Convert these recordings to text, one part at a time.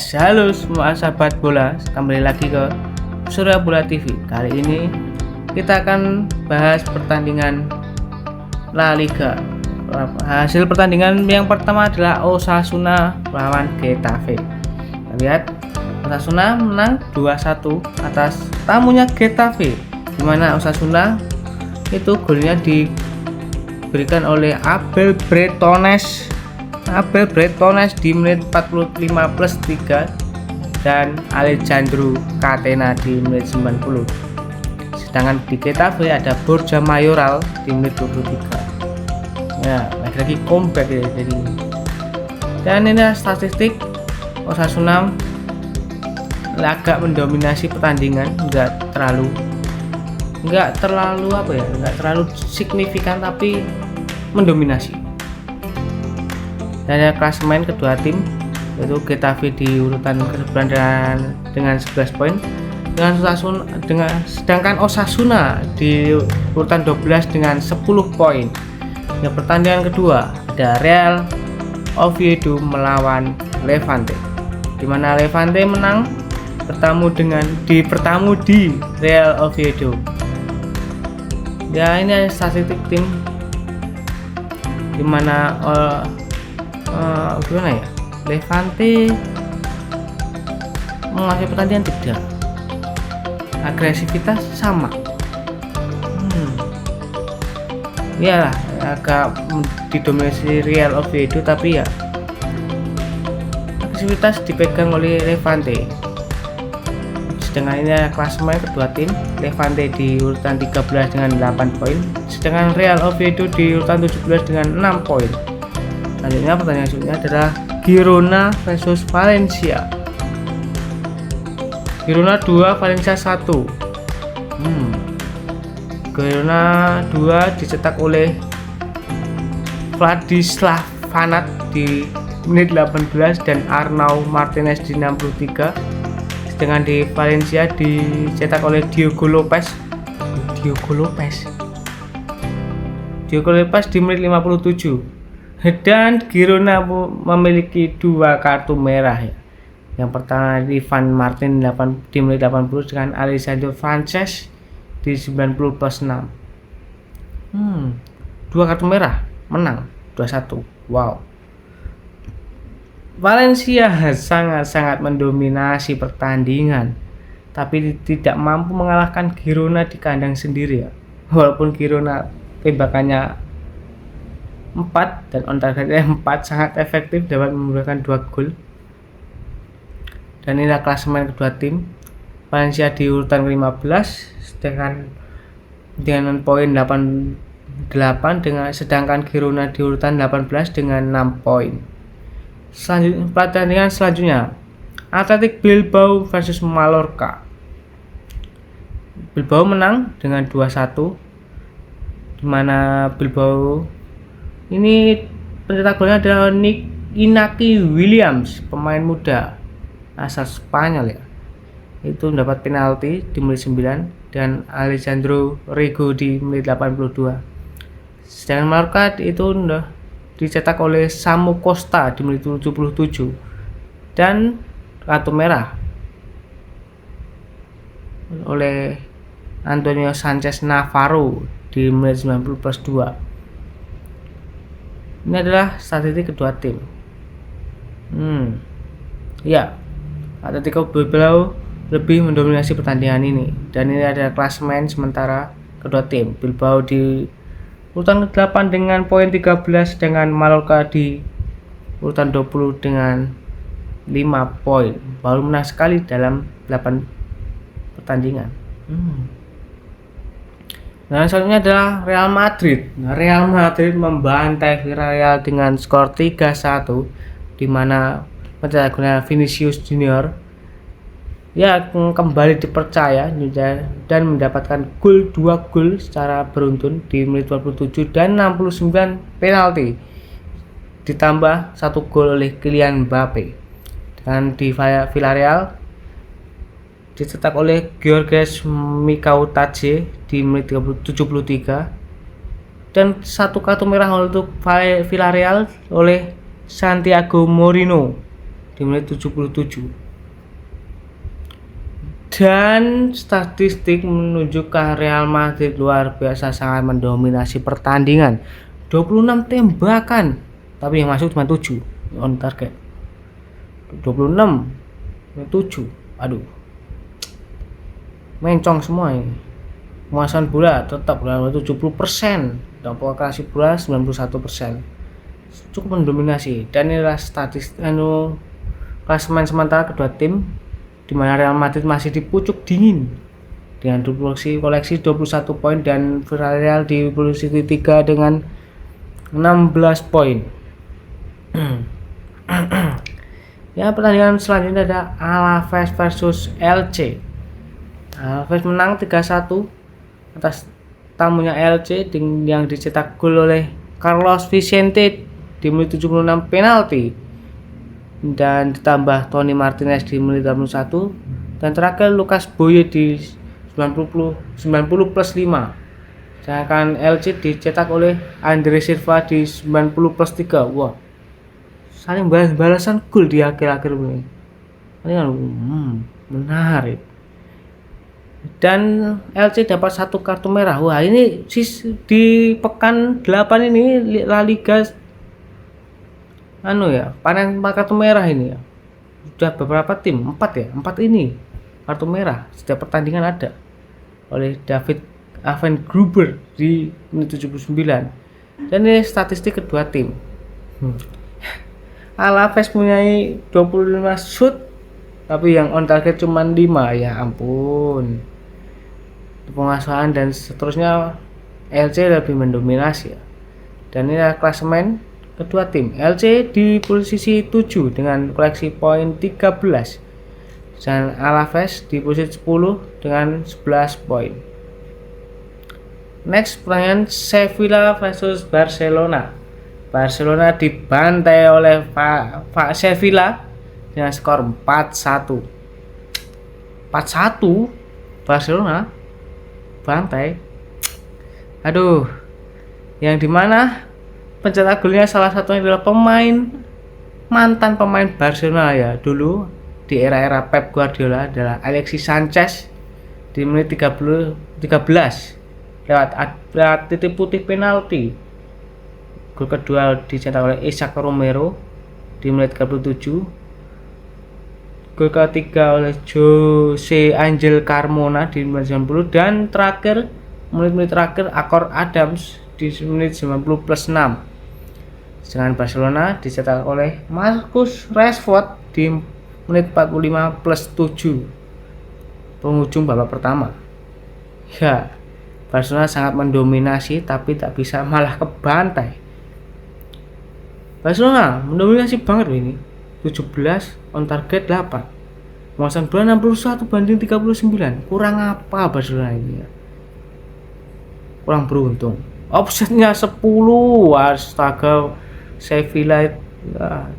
Yes, halo semua sahabat bola, kembali lagi ke Surya Bola TV. Kali ini kita akan bahas pertandingan La Liga. Hasil pertandingan yang pertama adalah Osasuna lawan Getafe. Kita lihat Osasuna menang 2-1 atas tamunya Getafe, di mana Osasuna itu golnya diberikan oleh Abel Bretones di menit 45 plus 3 dan Alejandro Catena di menit 90. Sedangkan di Getafe ada Borja Mayoral di menit 23. Ya, lagi-lagi comeback ya jadi. Dan ini statistik Osasuna agak mendominasi pertandingan, nggak terlalu signifikan tapi mendominasi. Dan ada klasemen kedua tim, yaitu Getafe di urutan ke-9 dengan 11 poin, sedangkan Osasuna di urutan 12 dengan 10 poin. Yang pertandingan kedua ada Real Oviedo melawan Levante, di mana Levante menang bertamu di Real Oviedo. Ya, ini statistik tim di mana gimana ya, Levante menguasai pertandingan tidak, agresivitas sama. Ya agak didominasi Real Oviedo, tapi ya agresivitas dipegang oleh Levante. Sedangkan ini klasemen kedua tim, Levante di urutan 13 dengan 8 poin, sedangkan Real Oviedo di urutan 17 dengan 6 poin. Selanjutnya pertandingan selanjutnya adalah Girona versus Valencia. Girona 2 Valencia 1. Girona 2 dicetak oleh Vladislav Vanat di menit 18 dan Arnau Martinez di 63. Sedangkan di Valencia dicetak oleh Diogo Lopez di menit 57. Dan Girona memiliki 2 kartu merah ya. Yang pertama di Van Martin di menit 80 dengan Alessandro Sanchez di 90 plus 6. 2 kartu merah, menang 2-1. Wow. Valencia sangat mendominasi pertandingan, tapi tidak mampu mengalahkan Girona di kandang sendiri ya. Walaupun Girona tembakannya 4 dan on targetnya 4, sangat efektif dapat memberikan 2 gol. Dan inilah klasemen kedua tim, Valencia di urutan ke-15 dengan poin 88, sedangkan Girona di urutan 18 dengan 6 poin. Pertandingan selanjutnya Athletic Bilbao versus Mallorca. Bilbao menang dengan 2-1, di mana Bilbao ini pencetak golnya adalah Inaki Williams, pemain muda asal Spanyol ya. Itu mendapat penalti di menit 9 dan Alejandro Rego di menit 82. Sedangkan Mallorca itu dicetak oleh Samu Costa di menit 77 dan kartu merah oleh Antonio Sanchez Navarro di menit 90 plus 2. Ini adalah statistik kedua tim. Ya, Atletico Bilbao lebih mendominasi pertandingan ini. Dan ini adalah klasemen sementara kedua tim. Bilbao di urutan ke-8 dengan poin 13, dengan Mallorca di urutan 20 dengan 5 poin. Baru menang sekali dalam 8 pertandingan. Nah, selanjutnya adalah Real Madrid. Real Madrid membantai Villarreal dengan skor 3-1, di mana pencetak golnya Vinicius Junior ya kembali dipercaya dan mendapatkan 2 gol secara beruntun di menit 27 dan 69 penalti, ditambah 1 gol oleh Kylian Mbappe. Dan di Villarreal dicetak oleh Georges Mikautadze di menit 73 dan 1 kartu merah untuk Villarreal oleh Santiago Moreno di menit 77. Dan statistik menunjukkan Real Madrid luar biasa sangat mendominasi pertandingan. 26 tembakan, tapi yang masuk cuma 7 on target. 26 7. Aduh. Mencong semua ini. Penguasaan bola tetap 70%, dan penguasaan bola 91%. Cukup mendominasi. Dan inilah statistik klasemen sementara kedua tim, di mana Real Madrid masih di pucuk dingin dengan koleksi 21 poin dan Villarreal di posisi 3 dengan 16 poin. Ya, pertandingan selanjutnya ada Alaves versus LC. Alaves menang 3-1 atas tamunya LC yang dicetak gol oleh Carlos Vicente di menit 76 penalti, dan ditambah Tony Martinez di menit 81, dan terakhir Lucas Boye di 90 plus 5. Sedangkan LC dicetak oleh Andre Silva di 90 plus 3. Wah, saling balas-balasan gol di akhir-akhir ini. Ini kan menarik. Dan LC dapat 1 kartu merah. Wah, ini di pekan 8 ini La Liga panen kartu merah ini ya. Sudah beberapa tim, 4 ini kartu merah setiap pertandingan ada oleh David Gruber di menit 79. Dan ini statistik kedua tim. Alaves punya 25 shoot, tapi yang on target cuma 5. Ya ampun. Penguasaan dan seterusnya LC lebih mendominasi ya. Dan ini adalah klasemen kedua tim. LC di posisi 7 dengan koleksi poin 13, dan Alaves di posisi 10 dengan 11 poin. Next, pertandingan Sevilla versus Barcelona. Barcelona dibantai oleh Sevilla dengan skor 4-1. Barcelona bantai. Aduh, yang dimana pencetak golnya salah satunya adalah mantan pemain Barcelona ya dulu di era Pep Guardiola, adalah Alexis Sanchez di menit 13 lewat titik putih penalti. Gol kedua dicetak oleh Isaac Romero di menit 37. Gol ketiga oleh Jose Angel Carmona di menit 90, dan terakhir menit-menit terakhir Akor Adams di menit 90 plus 6. Sedangkan Barcelona dicetak oleh Marcus Rashford di menit 45 plus 7 penghujung babak pertama. Ya, Barcelona sangat mendominasi tapi tak bisa, malah kebantai. Barcelona mendominasi banget ini. 17 on target 8. Penguasaan bola 61 banding 39. Kurang apa Barcelona ini ya? Kurang beruntung. Offsetnya 10. Astaga, Sevilla ya,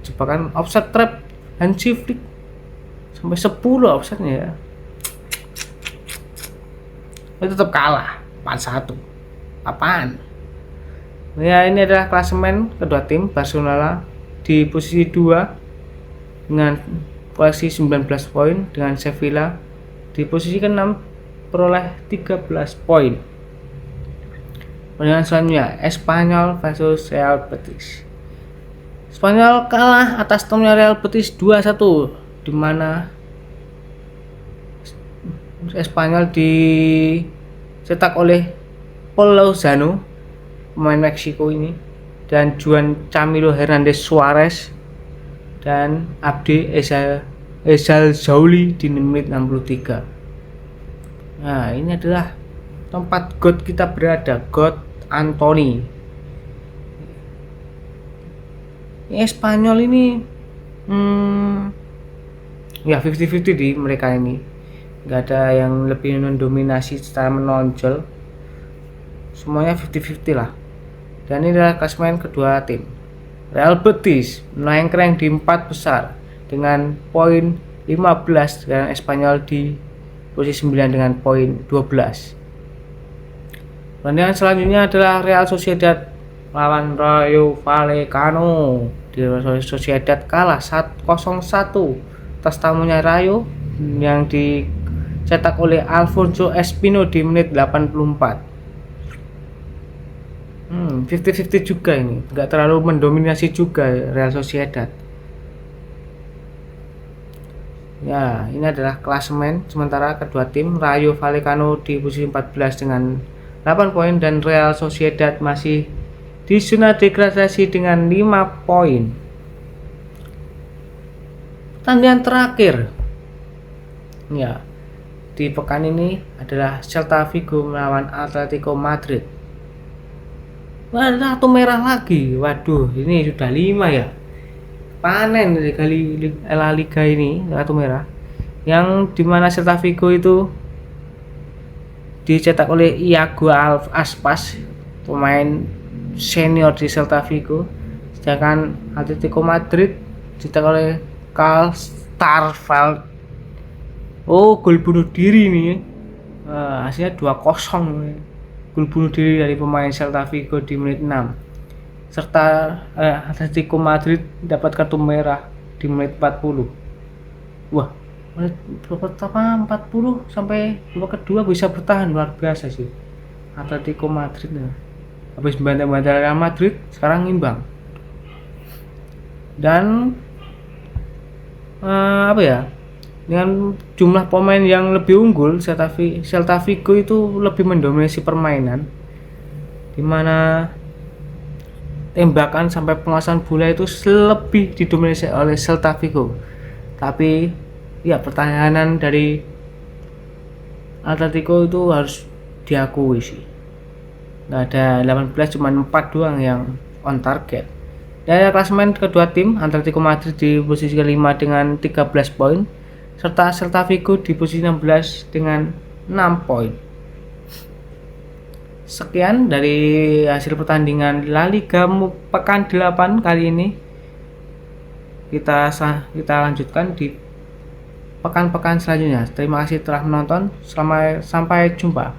jebakan offset trap Hansi Flick sampai 10 offsetnya ya. Itu tetap kalah 4-1. Apaan? Ya, ini adalah klasemen kedua tim. Barcelona di posisi 2 dengan koleksi 19 poin, dengan Sevilla di posisi ke-6 peroleh 13 poin. Pertandingan selanjutnya Espanyol versus Real Betis. Espanyol kalah atas tamunya Real Betis 2-1, di mana Espanyol dicetak oleh Paul Lozano, pemain Meksiko ini, dan Juan Camilo Hernandez Suarez dan Abde Zauli di menit 63. Nah, ini adalah tempat God kita berada, God Anthony. Espanyol ini ya 50-50 di mereka ini. Gak ada yang lebih mendominasi secara menonjol. Semuanya 50-50 lah. Dan ini adalah klasemen kedua tim. Real Betis melengkreng di 4 besar dengan poin 15, dan Espanyol di posisi 9 dengan poin 12. Pertandingan selanjutnya adalah Real Sociedad lawan Rayo Vallecano. Di Real Sociedad kalah 0-1 atas tamunya Rayo yang dicetak oleh Alfonso Espino di menit 84. 50-50 juga ini, nggak terlalu mendominasi juga Real Sociedad. Ya, ini adalah klasemen sementara kedua tim. Rayo Vallecano di posisi 14 dengan 8 poin dan Real Sociedad masih di zona degradasi dengan 5 poin. Pertandingan terakhir ya di pekan ini adalah Celta Vigo melawan Atletico Madrid. Wah, kartu merah lagi. Waduh, ini sudah 5 ya. Panen dari kali La Liga ini kartu merah. Yang dimana Celta Vigo itu dicetak oleh Iago Aspas, pemain senior di Celta Vigo. Sedangkan Atletico Madrid dicetak oleh Karl Starfelt. Oh, gol bunuh diri nih. Hasilnya 2-0. Gol bunuh diri dari pemain Celta Vigo di menit 6. Serta Atletico Madrid dapat kartu merah di menit 40. Wah, menit pertama 40 sampai babak kedua bisa bertahan, luar biasa sih Atletico Madrid. Habis bantai-bantai Real Madrid, sekarang imbang. Dan apa ya? Dengan jumlah pemain yang lebih unggul, Celta Vigo itu lebih mendominasi permainan, dimana tembakan sampai penguasaan bola itu lebih didominasi oleh Celta Vigo. Tapi ya pertahanan dari Atletico itu harus diakui sih, nggak ada 18, cuma 4 doang yang on target. Dan klasemen kedua tim, Atletico Madrid di posisi kelima dengan 13 poin, serta Celta Vigo di posisi 16 dengan 6 poin. Sekian dari hasil pertandingan La Liga pekan 8 kali ini. Kita lanjutkan di pekan-pekan selanjutnya. Terima kasih telah menonton. Sampai jumpa.